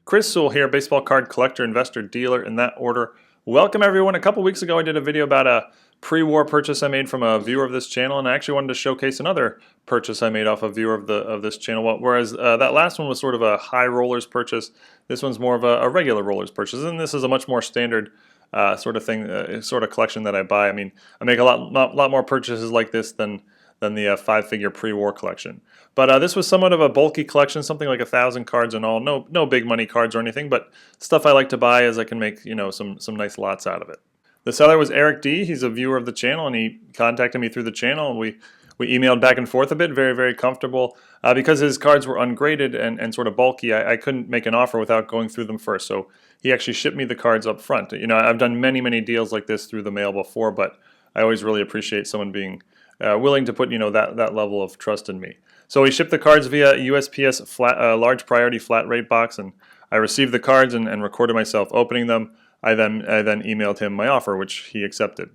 Chris Sewall here, baseball card collector, investor, dealer, in that order. Welcome everyone. A couple weeks ago I did a video about a pre-war purchase I made from a viewer of this channel, and I actually wanted to showcase another purchase I made off a viewer of this channel. Whereas that last one was sort of a high rollers purchase, this one's more of a regular rollers purchase, and this is a much more standard sort of thing, sort of collection that I buy. I mean, I make a lot more purchases like this than the five-figure pre-war collection. But this was somewhat of a bulky collection, something like 1,000 cards in all. No big money cards or anything, but stuff I like to buy as I can make some nice lots out of it. The seller was Eric D. He's a viewer of the channel, and he contacted me through the channel, and we emailed back and forth a bit. Very comfortable. Because his cards were ungraded and sort of bulky, I couldn't make an offer without going through them first. So he actually shipped me the cards up front. I've done many deals like this through the mail before, but I always really appreciate someone being willing to put that level of trust in me. So he shipped the cards via USPS large priority flat rate box, and I received the cards and recorded myself opening them. I then emailed him my offer, which he accepted.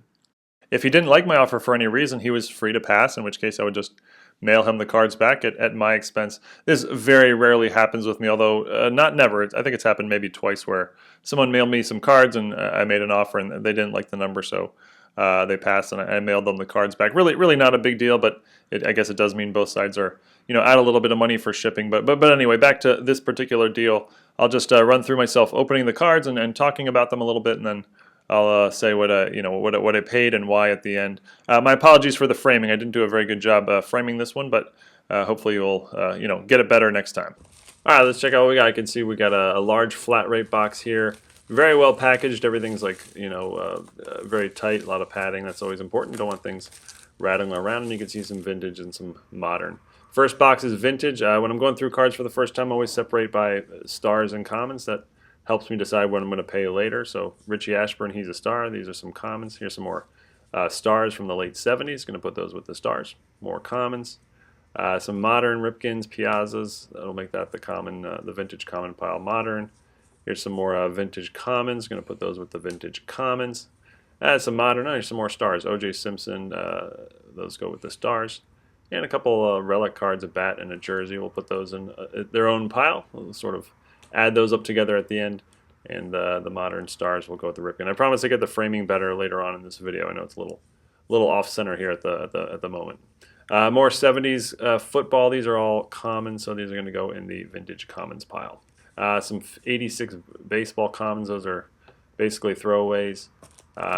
If he didn't like my offer for any reason, he was free to pass, in which case I would just mail him the cards back at my expense. This very rarely happens with me, although not never. I think it's happened maybe twice where someone mailed me some cards and I made an offer and they didn't like the number, so they passed and I mailed them the cards back. Really not a big deal, but I guess it does mean both sides are out a little bit of money for shipping. But anyway, back to this particular deal. I'll just run through myself opening the cards and talking about them a little bit, and then I'll say what I paid and why at the end. My apologies for the framing. I didn't do a very good job framing this one, but hopefully you'll get it better next time. All right, let's check out what we got. I can see we got a large flat rate box here. Very well packaged. Everything's like very tight. A lot of padding. That's always important. You don't want things rattling around. And you can see some vintage and some modern. First box is vintage. When I'm going through cards for the first time, I always separate by stars and commons. That helps me decide what I'm going to pay later. So Richie Ashburn, he's a star. These are some commons. Here's some more stars from the late 70s. Going to put those with the stars. More commons. Some modern Ripkins, Piazzas. That'll make that the common, the vintage common pile. Modern. Here's some more vintage commons. Going to put those with the vintage commons. Some modern. Here's some more stars. O.J. Simpson. Those go with the stars. And a couple relic cards, a bat and a jersey. We'll put those in their own pile. We'll sort of add those up together at the end. And the modern stars will go with the Ripken. I promise I get the framing better later on in this video. I know it's a little off center here at the moment. More 70s football. These are all common, so these are going to go in the vintage commons pile. Some 86 baseball commons. Those are basically throwaways.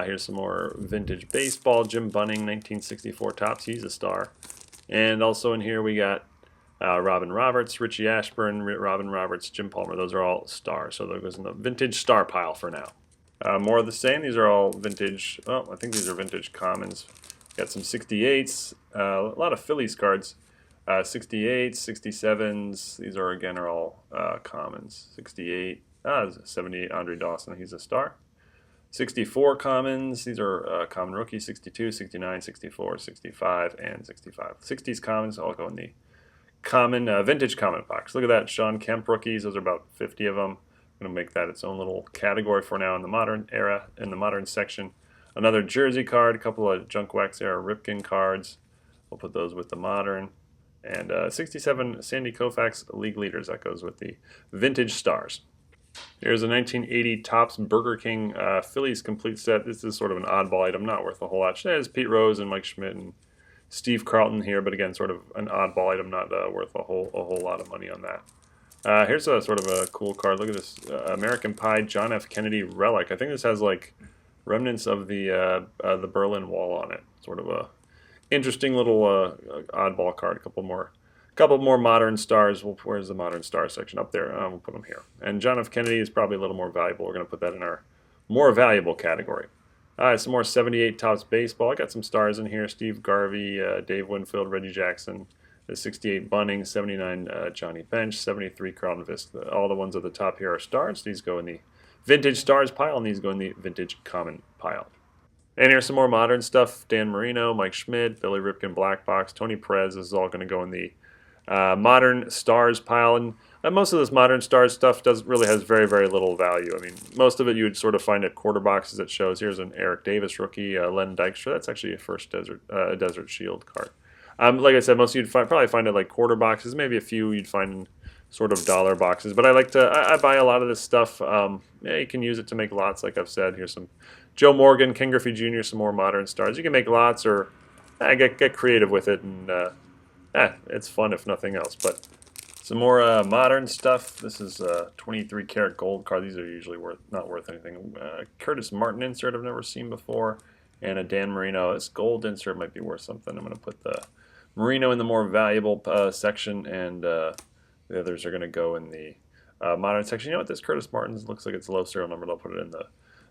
Here's some more vintage baseball. Jim Bunning, 1964 Topps. He's a star. And also in here we got Robin Roberts, Richie Ashburn, Robin Roberts, Jim Palmer. Those are all stars. So that goes in the vintage star pile for now. More of the same. These are all vintage. Oh, I think these are vintage commons. Got some 68s. A lot of Phillies cards. 68s, 67s. These are again all commons. 68. 78. Andre Dawson. He's a star. 64 commons, these are common rookies, 62, 69, 64, 65, and 65. 60s commons all go in the common vintage common box. Look at that, Sean Kemp rookies, those are about 50 of them. I'm going to make that its own little category for now in the modern era, in the modern section. Another jersey card, a couple of junk wax era Ripken cards. We'll put those with the modern. And 67 Sandy Koufax league leaders, that goes with the vintage stars. Here's a 1980 Topps Burger King Phillies complete set. This is sort of an oddball item, not worth a whole lot. There's Pete Rose and Mike Schmidt and Steve Carlton here, but again, sort of an oddball item, not worth a whole lot of money on that. Here's a sort of a cool card. Look at this American Pie John F. Kennedy relic. I think this has like remnants of the Berlin Wall on it. Sort of a interesting little oddball card. A couple more modern stars. Where's the modern star section? Up there. We'll put them here. And John F. Kennedy is probably a little more valuable. We're going to put that in our more valuable category. Some more 78 Topps baseball. I got some stars in here. Steve Garvey, Dave Winfield, Reggie Jackson, the 68 Bunning, 79 Johnny Bench, 73 Carlton Vist. All the ones at the top here are stars. These go in the vintage stars pile, and these go in the vintage common pile. And here's some more modern stuff. Dan Marino, Mike Schmidt, Billy Ripken Black Box, Tony Perez. This is all going to go in the modern stars pile, and most of this modern stars stuff really has very little value. I mean, most of it you would sort of find at quarter boxes. It shows here's an Eric Davis rookie, Len Dykstra. That's actually a first Desert Shield card. Like I said, most of you'd probably find it like quarter boxes. Maybe a few you'd find in sort of dollar boxes. But I like to, I buy a lot of this stuff. Yeah, you can use it to make lots, like I've said. Here's some Joe Morgan, Ken Griffey Jr., some more modern stars. You can make lots, or get creative with it, and it's fun if nothing else. But some more modern stuff. This is 23 karat gold card. These are usually not worth anything. Curtis Martin insert I've never seen before, and a Dan Marino. This gold insert might be worth something. I'm going to put the Marino in the more valuable section, and the others are going to go in the modern section. You know what? This Curtis Martin's looks like it's a low serial number. I'll put it in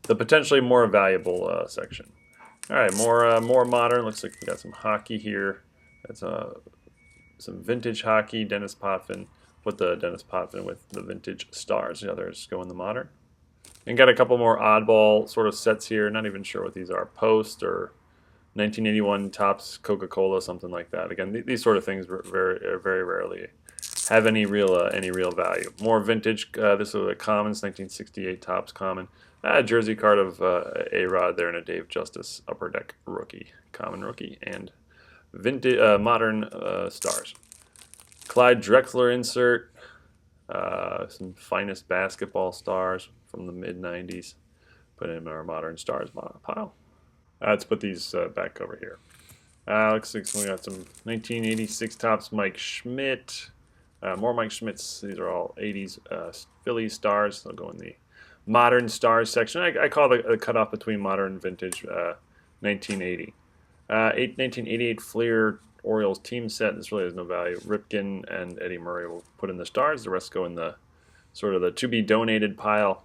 the potentially more valuable section. All right, more modern. Looks like we got some hockey here. That's some vintage hockey. Dennis Potvin. Put the Dennis Potvin with the vintage stars. The others go in the modern. And got a couple more oddball sort of sets here. Not even sure what these are. Post or 1981 Topps Coca-Cola, something like that. Again, these sort of things very rarely have any real value. More vintage. This is a Commons 1968 Topps Common. Jersey card of A-Rod there, and a Dave Justice Upper Deck rookie, common rookie, and vintage modern stars. Clyde Drexler insert. Some finest basketball stars from the mid-90s. Put in our modern stars pile. Let's put these back over here. Looks like we got some 1986 Topps Mike Schmidt. More Mike Schmidts. These are all 80s Phillies stars. They'll go in the modern stars section. I call the cutoff between modern and vintage 1980. 1988 Fleer Orioles team set. This really has no value. Ripken and Eddie Murray will put in the stars. The rest go in the sort of the to be donated pile.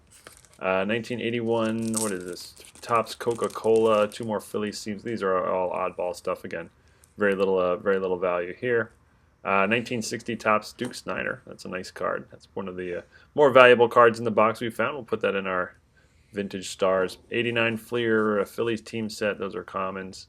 1981, what is this? Topps Coca-Cola, 2 more Phillies teams. These are all oddball stuff again. Very little value here. 1960 Topps Duke Snider. That's a nice card. That's one of the more valuable cards in the box we found. We'll put that in our vintage stars. 89 Fleer Phillies team set. Those are commons.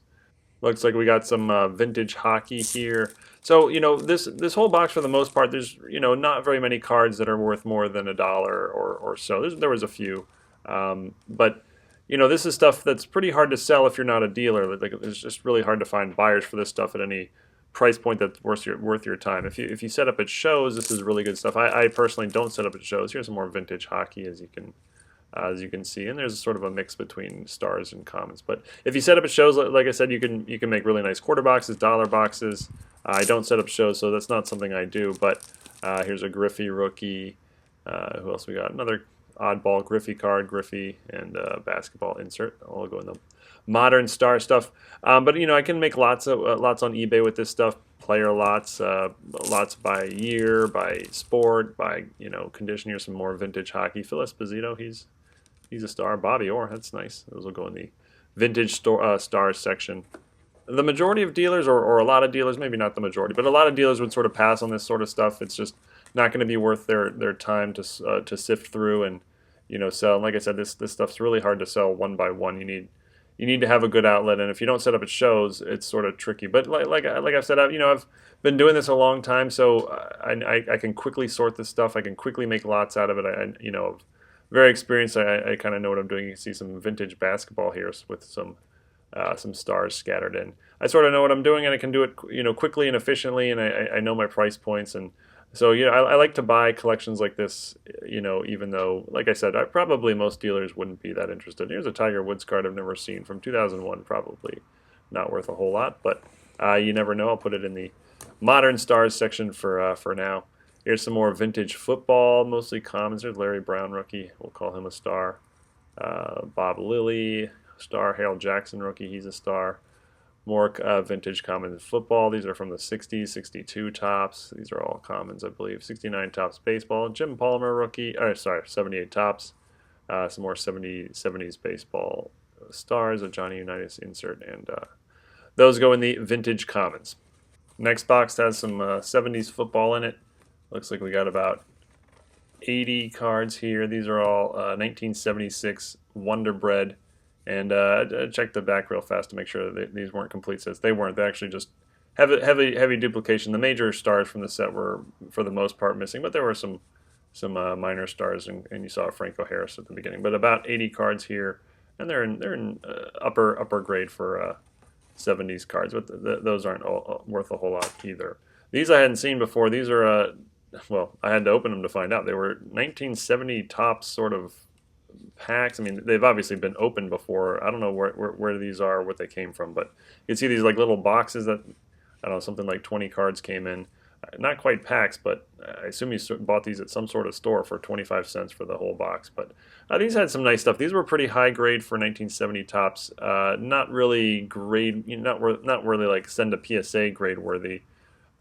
Looks like we got some vintage hockey here. So, you know, this whole box for the most part, there's, you know, not very many cards that are worth more than $1 or so. There was a few. But, you know, this is stuff that's pretty hard to sell if you're not a dealer. Like, it's just really hard to find buyers for this stuff at any price point that's worth your time. If you set up at shows, this is really good stuff. I personally don't set up at shows. Here's some more vintage hockey, as you can see, and there's sort of a mix between stars and commons. But if you set up at shows, like I said, you can make really nice quarter boxes, dollar boxes. I don't set up shows, so that's not something I do. But here's a Griffey rookie. Who else we got? Another oddball Griffey card, Griffey, and basketball insert. I'll go in the modern star stuff. But you know, I can make lots on eBay with this stuff. Player lots, lots by year, by sport, by condition. Here's some more vintage hockey. Phil Esposito, he's a star. Bobby Orr, that's nice. Those will go in the vintage stars section. The majority of dealers, or a lot of dealers, maybe not the majority, but a lot of dealers would sort of pass on this sort of stuff. It's just not going to be worth their time to sift through and sell. And like I said, this stuff's really hard to sell one by one. You need to have a good outlet, and if you don't set up at shows, it's sort of tricky. But like I've said, I've been doing this a long time, so I can quickly sort this stuff. I can quickly make lots out of it. Very experienced. I kind of know what I'm doing. You can see some vintage basketball here with some stars scattered in. I sort of know what I'm doing, and I can do it quickly and efficiently, and I know my price points. And so I like to buy collections like this, even though, like I said, probably most dealers wouldn't be that interested. Here's a Tiger Woods card I've never seen from 2001, probably not worth a whole lot, but you never know. I'll put it in the modern stars section for now. Here's some more vintage football, mostly commons. There's Larry Brown rookie. We'll call him a star. Bob Lilly, star. Harold Jackson rookie. He's a star. More vintage commons football. These are from the 60s, 62 Topps. These are all commons, I believe. 69 Topps baseball. Jim Palmer rookie. 78 Topps. Some more 70s baseball stars. A Johnny Unitas insert. And those go in the vintage commons. Next box has some 70s football in it. Looks like we got about 80 cards here. These are all 1976 Wonder Bread. And check the back real fast to make sure that these weren't complete sets. They weren't. They actually just heavy duplication. The major stars from the set were, for the most part, missing, but there were some minor stars, and you saw Franco Harris at the beginning. But about 80 cards here, and they're in upper grade for 70s cards, but those aren't all worth a whole lot either. These I hadn't seen before. These are well, I had to open them to find out. They were 1970 Topps sort of packs. I mean, they've obviously been opened before. I don't know where these are, what they came from, but you can see these like little boxes that, I don't know, something like 20 cards came in. Not quite packs, but I assume you bought these at some sort of store for 25 cents for the whole box. But these had some nice stuff. These were pretty high grade for 1970 Topps. Not really grade, not really like send a PSA grade worthy.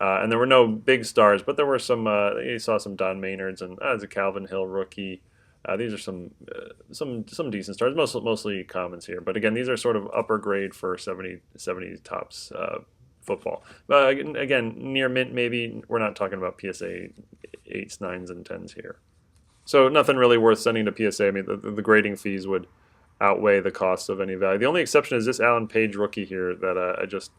And there were no big stars, but there were some. You saw some Don Maynards and as a Calvin Hill rookie. These are some decent stars, mostly commons here. But again, these are sort of upper grade for 70 Topps football. Again, near mint maybe. We're not talking about PSA 8s, 9s, and 10s here. So nothing really worth sending to PSA. I mean, the grading fees would outweigh the cost of any value. The only exception is this Alan Page rookie here that I just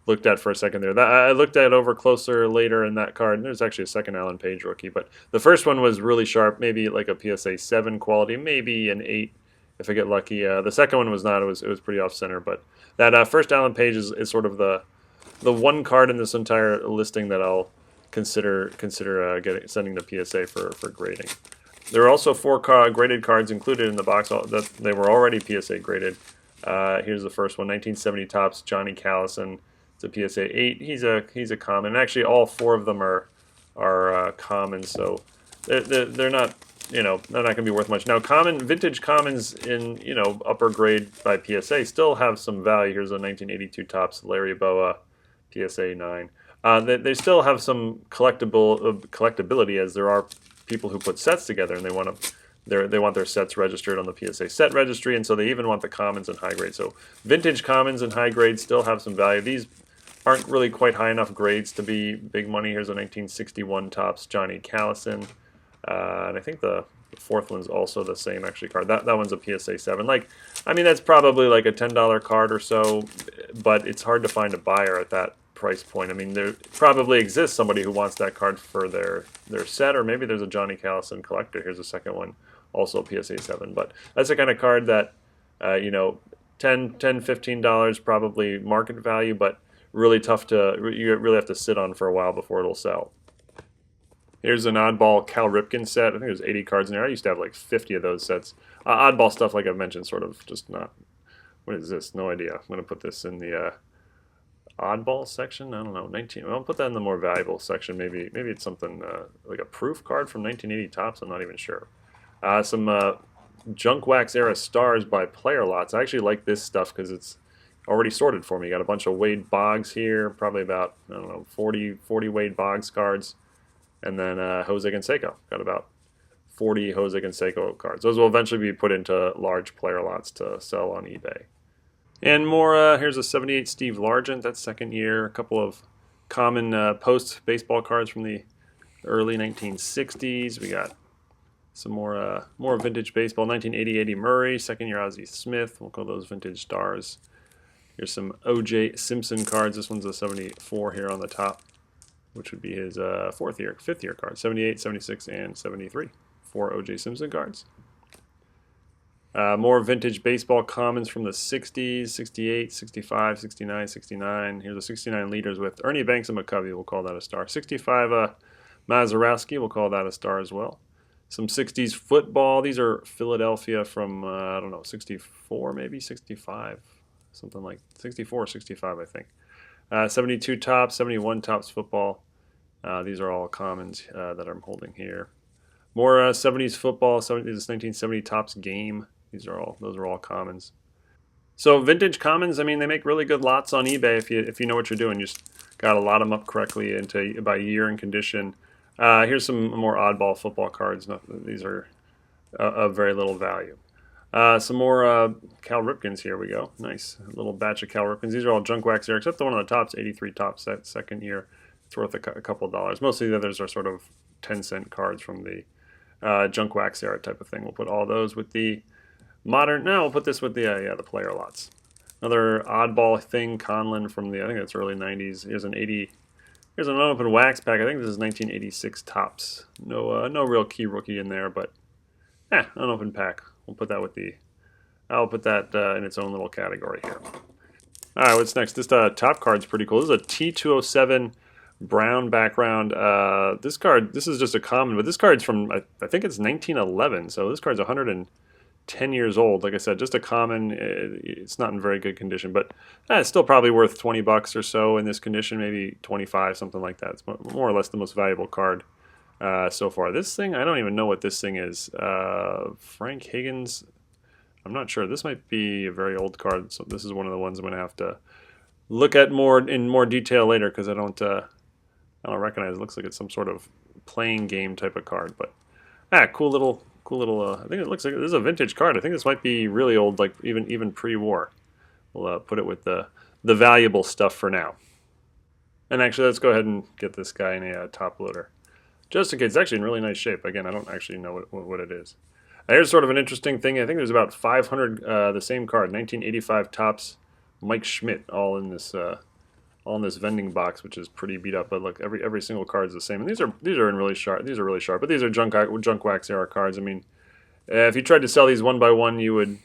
looked at for a second there. That I looked at over closer later in that card. And there's actually a second Alan Page rookie, but the first one was really sharp, maybe like a PSA 7 quality, maybe an 8 if I get lucky. The second one was not. It was pretty off center, but that first Alan Page is sort of the one card in this entire listing that I'll consider sending to PSA for grading. There are also 4 graded cards included in the box that they were already PSA graded. Here's the first one, 1970 Topps Johnny Callison. It's a PSA 8. He's a common. And actually, all 4 of them are common, so they're not, they're not going to be worth much. Now, vintage commons in upper grade by PSA still have some value. Here's a 1982 Topps Larry Boa PSA 9. They still have some collectability, as there are people who put sets together and they want their sets registered on the PSA set registry, and so they even want the commons in high grade. So vintage commons in high grade still have some value. These aren't really quite high enough grades to be big money. Here's a 1961 Topps Johnny Callison, and I think the fourth one's also the same actually card. That one's a PSA 7. I mean, that's probably like a $10 card or so, but it's hard to find a buyer at that price point. I mean, there probably exists somebody who wants that card for their set, or maybe there's a Johnny Callison collector. Here's a second one, also PSA 7. But that's the kind of card that, $10, $15 probably market value, but really tough you really have to sit on for a while before it'll sell. Here's an oddball Cal Ripken set. I think there's 80 cards in there. I used to have like 50 of those sets. Oddball stuff, like I've mentioned, sort of just not. What is this? No idea. I'm going to put this in the oddball section. I don't know. 19. I'll put that in the more valuable section. Maybe it's something like a proof card from 1980 Topps. I'm not even sure. Some junk wax era stars by Player Lots. I actually like this stuff because it's already sorted for me. You got a bunch of Wade Boggs here, probably about 40 Wade Boggs cards, and then Jose Canseco. Got about 40 Jose Canseco cards. Those will eventually be put into large Player Lots to sell on eBay. And more, here's a 78 Steve Largent, that's second year. A couple of common post baseball cards from the early 1960s. We got some more vintage baseball. 1980 Eddie Murray, second year Ozzie Smith. We'll call those vintage stars. Here's some O.J. Simpson cards. This one's a 74 here on the top, which would be his fifth year card. 78, 76, and 73. 4 O.J. Simpson cards. More vintage baseball commons from the 60s, 68, 65, 69, 69. Here's a 69 liters with Ernie Banks and McCovey. We'll call that a star. 65 Mazeroski. We'll call that a star as well. Some 60s football. These are Philadelphia from, 64 maybe, 65. Something like 64 or 65, I think. 72 Topps, 71 Topps football. These are all commons that I'm holding here. More 70s football. This is 1970 Topps game. Those are all commons. So vintage commons, I mean, they make really good lots on eBay if you know what you're doing. You just got to lot them up correctly by year and condition. Here's some more oddball football cards. These are of very little value. Some more Cal Ripkens. Here we go. Nice little batch of Cal Ripkens. These are all junk wax here, except the one on the top's 83 Topps set, second year. It's worth a couple dollars. Mostly the others are sort of 10-cent cards from the junk wax era type of thing. We'll put all those with the modern. No, we'll put this with the Player Lots. Another oddball thing, Conlon from I think that's early 90s. Here's an unopened wax pack. I think this is 1986 Topps. No real key rookie in there, but unopened pack. We'll put that with I'll put that in its own little category here. All right, what's next? This top card's pretty cool. This is a T207 brown background. This card, this is just a common, but this card's from, I think it's 1911, so this card's 110 years old. Like I said, just a common. It's not in very good condition, but it's still probably worth 20 bucks or so in this condition, maybe 25, something like that. It's more or less the most valuable card so far. This thing, I don't even know what this thing is. Frank Higgins, I'm not sure. This might be a very old card, so this is one of the ones I'm going to have to look at in more detail later, because I don't recognize it. Looks like it's some sort of playing game type of card, but cool little. I think it looks like this is a vintage card. I think this might be really old, like even pre-war. We'll put it with the valuable stuff for now. And actually, let's go ahead and get this guy in a top loader, just in case. It's actually in really nice shape. Again, I don't actually know what it is. Here's sort of an interesting thing. I think there's about 500 the same card, 1985 Topps Mike Schmidt, all in this vending box, which is pretty beat up. But look, every single card is the same, and these are in really sharp. These are really sharp, but these are junk wax era cards. I mean, if you tried to sell these one by one, you would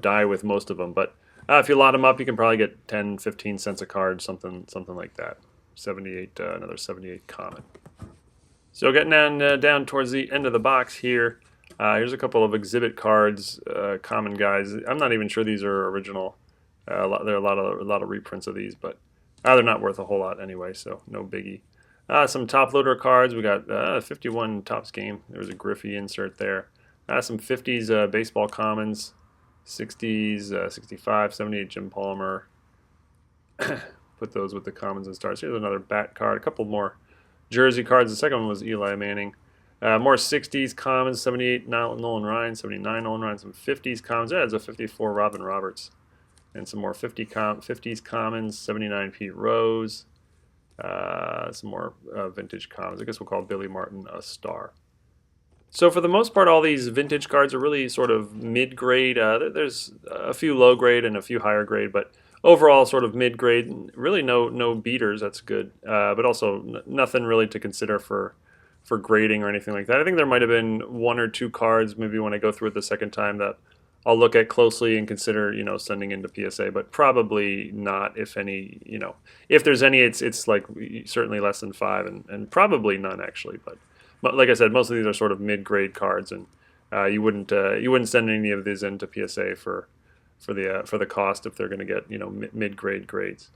die with most of them. But if you lot them up, you can probably get 10, 15 cents a card, something like that. 78, another 78 common. So getting down towards the end of the box here. Here's a couple of exhibit cards, common guys. I'm not even sure these are original. There are a lot of reprints of these, but they're not worth a whole lot anyway, so no biggie. Some top loader cards. We got 51 Topps game. There was a Griffey insert there. Some 50s baseball commons, 60s, 65, 78 Jim Palmer. Put those with the commons and stars. Here's another bat card. A couple more jersey cards. The second one was Eli Manning. More 60s commons, 78 Nolan Ryan, 79 Nolan Ryan, some 50s commons. There's a 54 Robin Roberts. And some more 50s commons, 79 Pete Rose. Some more vintage commons. I guess we'll call Billy Martin a star. So for the most part, all these vintage cards are really sort of mid-grade. There's a few low-grade and a few higher-grade, but overall sort of mid-grade. Really no beaters. That's good. But also nothing really to consider for grading or anything like that. I think there might have been one or two cards, maybe when I go through it the second time, that I'll look at closely and consider, sending into PSA, but probably not, if any. If there's any, it's like certainly less than 5, and probably none actually. But like I said, most of these are sort of mid-grade cards, and you wouldn't send any of these into PSA for the cost if they're going to get mid-grade grades.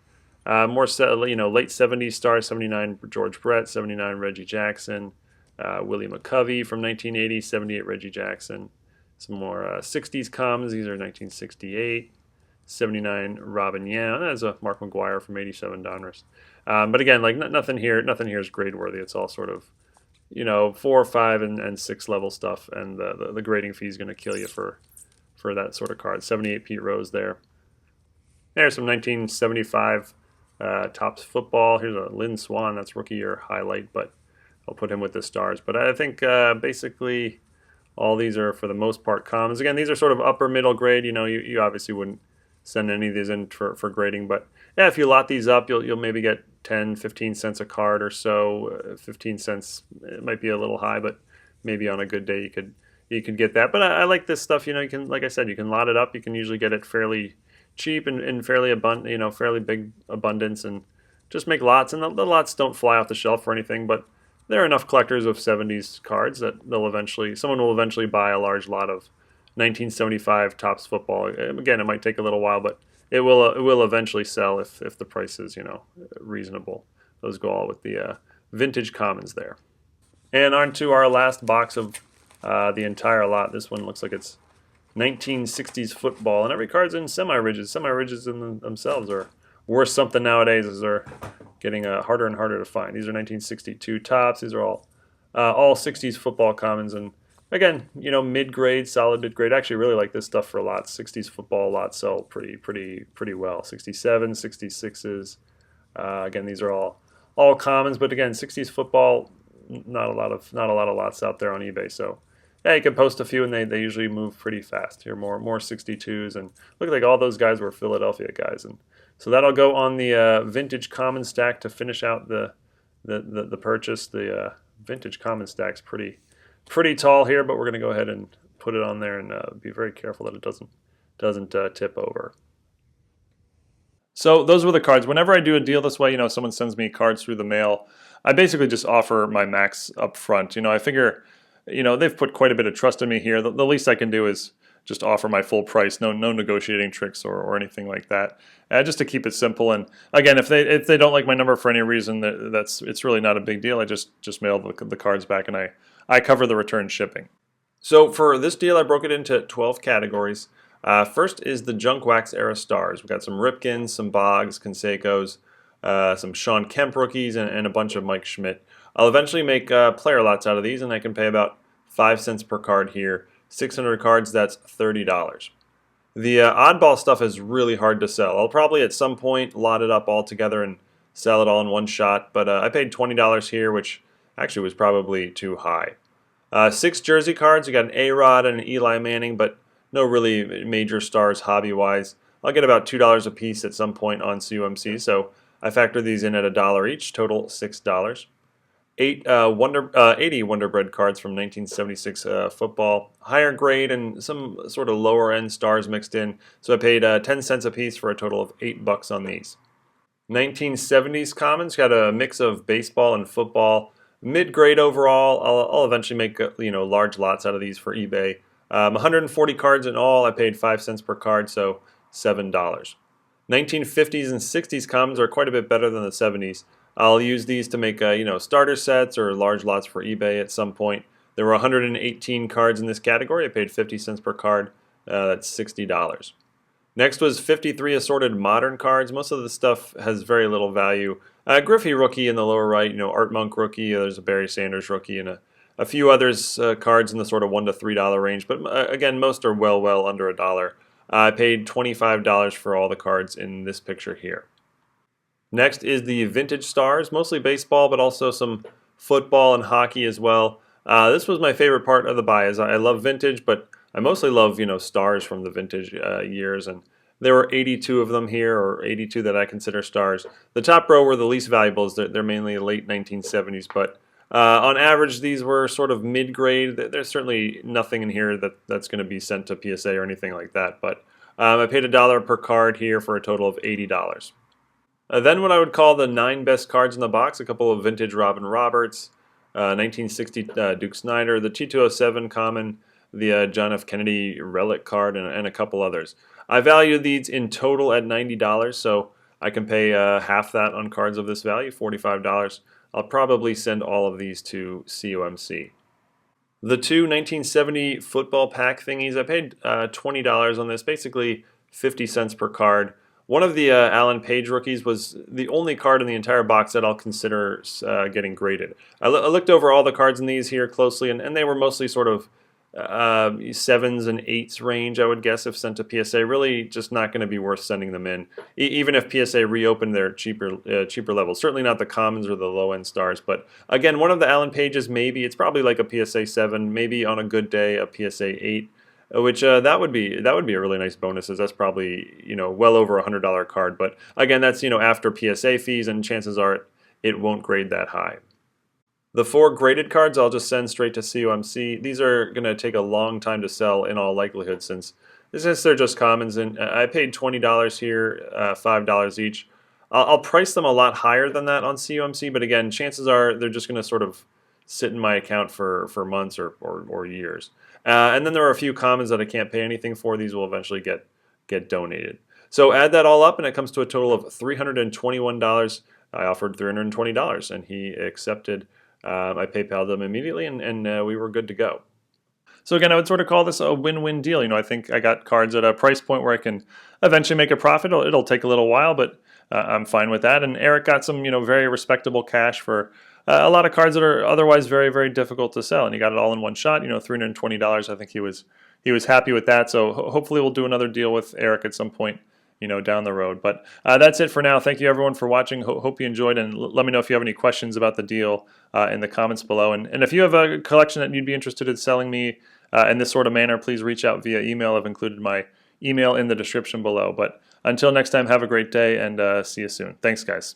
More late 70s stars, 79 George Brett, 79 Reggie Jackson, Willie McCovey from 1980, 78 Reggie Jackson. Some more 60s commons. These are 1968, 79 Robin Yan. That's a Mark McGuire from 87 Donruss. But again, like nothing here is grade worthy. It's all sort of 4, 5, and 6 level stuff, and the grading fee is going to kill you for that sort of card. 78 Pete Rose there. There's some 1975 Topps football. Here's a Lynn Swann. That's rookie year highlight, but I'll put him with the stars. But I think basically all these are, for the most part, commons. Again, these are sort of upper middle grade. You obviously wouldn't send any of these in for grading, but yeah, if you lot these up, you'll maybe get 10, 15 cents a card or so. 15 cents, it might be a little high, but maybe on a good day you could get that. But I like this stuff. You can, like I said, you can lot it up. You can usually get it fairly cheap and fairly abundant, fairly big abundance, and just make lots. And the lots don't fly off the shelf or anything, but there are enough collectors of 70s cards that someone will eventually buy a large lot of 1975 Topps football. Again, it might take a little while, but it will eventually sell if the price is reasonable. Those go all with the vintage commons there. And on to our last box of the entire lot. This one looks like it's 1960s football, and every card's in semi-rigids. Semi-rigids in themselves are worth something nowadays, as they're getting harder and harder to find. These are 1962 Topps. These are all 60s football commons, and again, mid-grade, solid mid-grade. I actually really like this stuff for lots. 60s football lots sell pretty well. 67, 66s. Again, these are all commons, but again, 60s football, not a lot of lots out there on eBay. So yeah, you can post a few, and they usually move pretty fast. Here, more 62s, and look like all those guys were Philadelphia guys, and so that'll go on the vintage common stack to finish out the purchase. The vintage common stack's pretty tall here, but we're going to go ahead and put it on there and be very careful that it doesn't tip over. So those were the cards. Whenever I do a deal this way, someone sends me cards through the mail, I basically just offer my max up front. I figure, they've put quite a bit of trust in me here. The least I can do is just offer my full price, no negotiating tricks or anything like that, just to keep it simple. And again, if they don't like my number for any reason, it's really not a big deal. I just mail the cards back, and I cover the return shipping. So for this deal, I broke it into 12 categories. First is the Junk Wax era stars. We've got some Ripkins, some Boggs, Canseco's, some Sean Kemp rookies, and a bunch of Mike Schmidt. I'll eventually make player lots out of these, and I can pay about 5 cents per card here. 600 cards, that's $30. The oddball stuff is really hard to sell. I'll probably at some point lot it up all together and sell it all in one shot, but I paid $20 here, which actually was probably too high. 6 jersey cards. You got an A-Rod and an Eli Manning, but no really major stars hobby-wise. I'll get about $2 a piece at some point on CUMC, so I factor these in at $1 each, total $6. 80 Wonder Bread cards from 1976 football, higher grade and some sort of lower end stars mixed in. So I paid 10 cents a piece for a total of $8 on these. 1970s commons, got a mix of baseball and football, mid grade overall. I'll eventually make large lots out of these for eBay. 140 cards in all. I paid 5 cents per card, so $7. 1950s and 60s commons are quite a bit better than the 70s. I'll use these to make starter sets or large lots for eBay at some point. There were 118 cards in this category. I paid 50 cents per card. That's $60. Next was 53 assorted modern cards. Most of the stuff has very little value. Griffey rookie in the lower right, Art Monk rookie. There's a Barry Sanders rookie and a few others cards in the sort of $1 to $3 range. But again, most are well under $1. I paid $25 for all the cards in this picture here. Next is the vintage stars, mostly baseball, but also some football and hockey as well. This was my favorite part of the buy. As I love vintage, but I mostly love stars from the vintage years, and there were 82 of them here, or 82 that I consider stars. The top row were the least valuables. They're mainly late 1970s, but on average, these were sort of mid-grade. There's certainly nothing in here that's going to be sent to PSA or anything like that, but I paid $1 per card here for a total of $80. Then what I would call the 9 best cards in the box, a couple of vintage Robin Roberts, 1960 Duke Snider, the T207 common, the John F. Kennedy relic card, and a couple others. I value these in total at $90, so I can pay half that on cards of this value, $45. I'll probably send all of these to CUMC. The two 1970 football pack thingies, I paid $20 on this, basically 50 cents per card. One of the Alan Page rookies was the only card in the entire box that I'll consider getting graded. I looked over all the cards in these here closely, and they were mostly sort of 7s and 8s range, I would guess, if sent to PSA. Really just not going to be worth sending them in, even if PSA reopened their cheaper levels. Certainly not the commons or the low-end stars, but again, one of the Alan Pages, maybe, it's probably like a PSA 7, maybe on a good day a PSA 8. Which that would be a really nice bonus, as that's probably well over $100 card. But again, that's after PSA fees, and chances are it won't grade that high. The 4 graded cards I'll just send straight to CUMC. These are going to take a long time to sell in all likelihood, since they're just commons, and I paid $20 here, $5 each. I'll price them a lot higher than that on CUMC, but again, chances are they're just going to sort of sit in my account for months or years. And then there are a few commons that I can't pay anything for. These will eventually get donated. So add that all up, and it comes to a total of $321. I offered $320, and he accepted. I PayPal'd him immediately, and we were good to go. So again, I would sort of call this a win-win deal. I think I got cards at a price point where I can eventually make a profit. It'll take a little while, but I'm fine with that. And Eric got some, very respectable cash for a lot of cards that are otherwise very, very difficult to sell, and he got it all in one shot. $320. I think he was happy with that. So hopefully we'll do another deal with Eric at some point, down the road. But that's it for now. Thank you everyone for watching. Hope you enjoyed, and let me know if you have any questions about the deal in the comments below. And if you have a collection that you'd be interested in selling me in this sort of manner, please reach out via email. I've included my email in the description below. But until next time, have a great day, and see you soon. Thanks, guys.